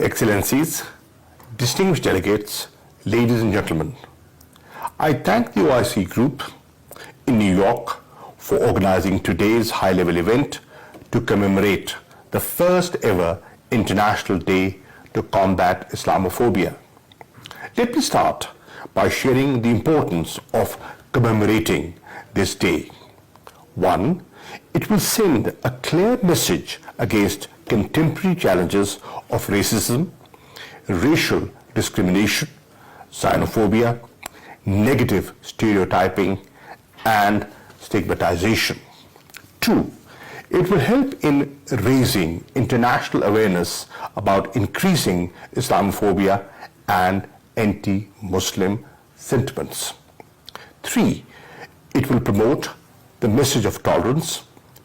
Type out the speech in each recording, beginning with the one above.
Excellencies, distinguished delegates, ladies and gentlemen, I thank the OIC Group in New York for organizing today's high-level event to commemorate the first ever International Day to Combat Islamophobia. Let me start by sharing the importance of commemorating this day. 1. It will send a clear message against contemporary challenges of racism, racial discrimination, xenophobia, negative stereotyping, and stigmatization. 2. It will help in raising international awareness about increasing Islamophobia and anti-Muslim sentiments. 3. It will promote the message of tolerance,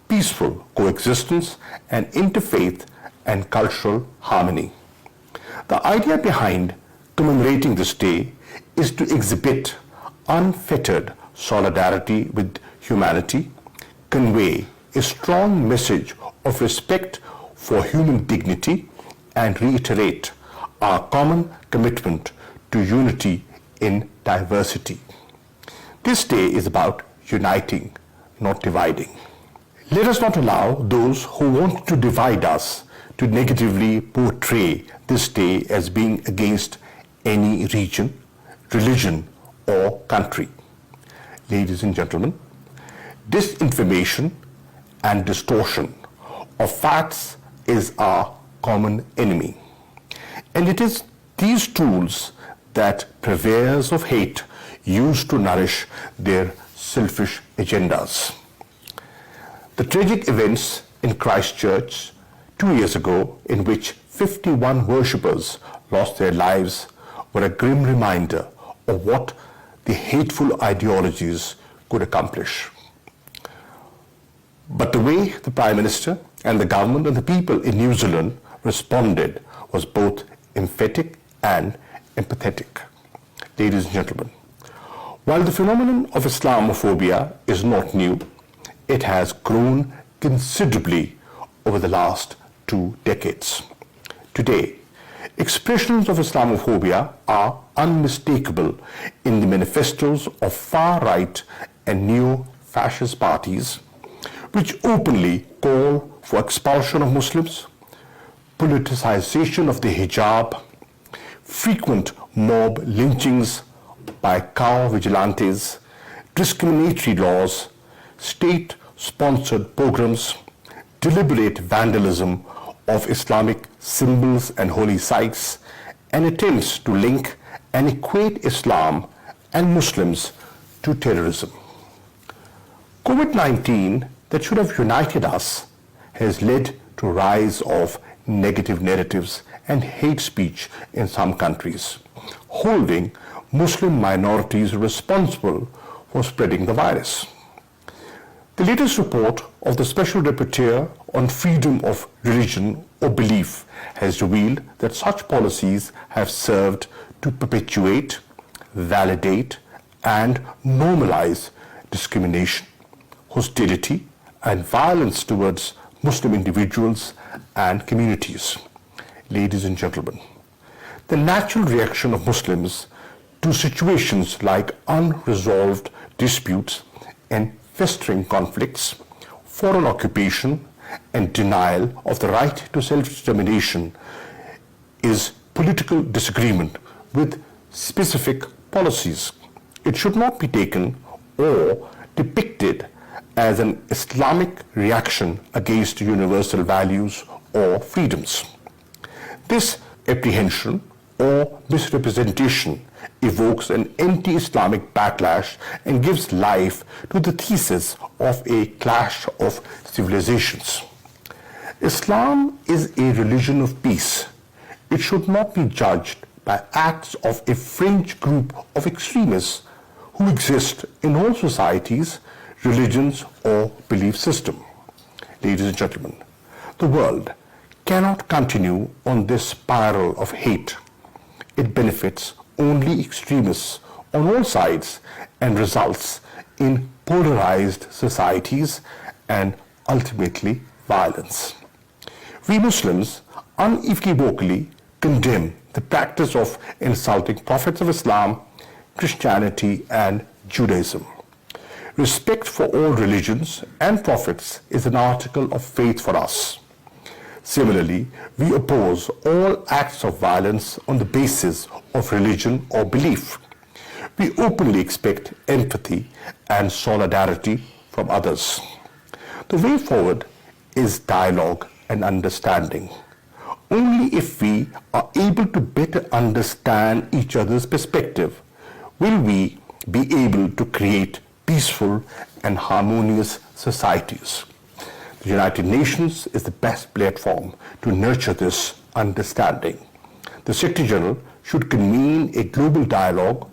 peaceful coexistence, and interfaith and cultural harmony. The idea behind commemorating this day is to exhibit unfettered solidarity with humanity, convey a strong message of respect for human dignity, and reiterate our common commitment to unity in diversity. This day is about uniting, not dividing. Let us not allow those who want to divide us to negatively portray this day as being against any region, religion, or country. Ladies and gentlemen, disinformation and distortion of facts is our common enemy. And it is these tools that purveyors of hate use to nourish their selfish agendas. The tragic events in Christchurch 2 years ago, in which 51 worshippers lost their lives, were a grim reminder of what the hateful ideologies could accomplish. But the way the Prime Minister and the government and the people in New Zealand responded was both emphatic and empathetic. Ladies and gentlemen, while the phenomenon of Islamophobia is not new, it has grown considerably over the last 2 decades. Today, expressions of Islamophobia are unmistakable in the manifestos of far-right and neo-fascist parties, which openly call for expulsion of Muslims, politicization of the hijab, frequent mob lynchings by cow vigilantes, discriminatory laws, state-sponsored pogroms, deliberate vandalism of Islamic symbols and holy sites, and attempts to link and equate Islam and Muslims to terrorism. COVID-19, that should have united us, has led to a rise of negative narratives and hate speech in some countries, holding Muslim minorities responsible for spreading the virus. The latest report of the Special Rapporteur on Freedom of Religion or Belief has revealed that such policies have served to perpetuate, validate, and normalize discrimination, hostility, and violence towards Muslim individuals and communities. Ladies and gentlemen, the natural reaction of Muslims to situations like unresolved disputes and festering conflicts, foreign occupation, and denial of the right to self-determination is political disagreement with specific policies. It should not be taken or depicted as an Islamic reaction against universal values or freedoms. This apprehension or misrepresentation evokes an anti-Islamic backlash and gives life to the thesis of a clash of civilizations. Islam is a religion of peace. It should not be judged by acts of a fringe group of extremists who exist in all societies, religions, or belief systems. Ladies and gentlemen, the world cannot continue on this spiral of hate. It benefits only extremists on all sides and results in polarized societies and ultimately violence. We Muslims unequivocally condemn the practice of insulting prophets of Islam, Christianity, and Judaism. Respect for all religions and prophets is an article of faith for us. Similarly, we oppose all acts of violence on the basis of religion or belief. We openly expect empathy and solidarity from others. The way forward is dialogue and understanding. Only if we are able to better understand each other's perspective will we be able to create peaceful and harmonious societies. The United Nations is the best platform to nurture this understanding. The Secretary General should convene a global dialogue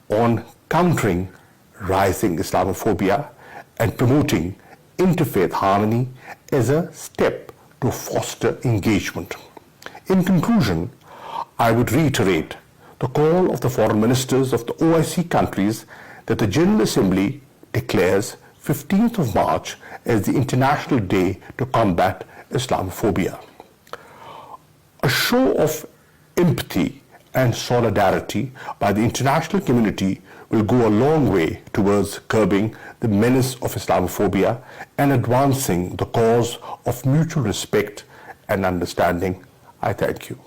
on countering rising Islamophobia and promoting interfaith harmony as a step to foster engagement. In conclusion, I would reiterate the call of the foreign ministers of the OIC countries that the General Assembly declares 15th of March as the International Day to Combat Islamophobia. A show of empathy and solidarity by the international community will go a long way towards curbing the menace of Islamophobia and advancing the cause of mutual respect and understanding. I thank you.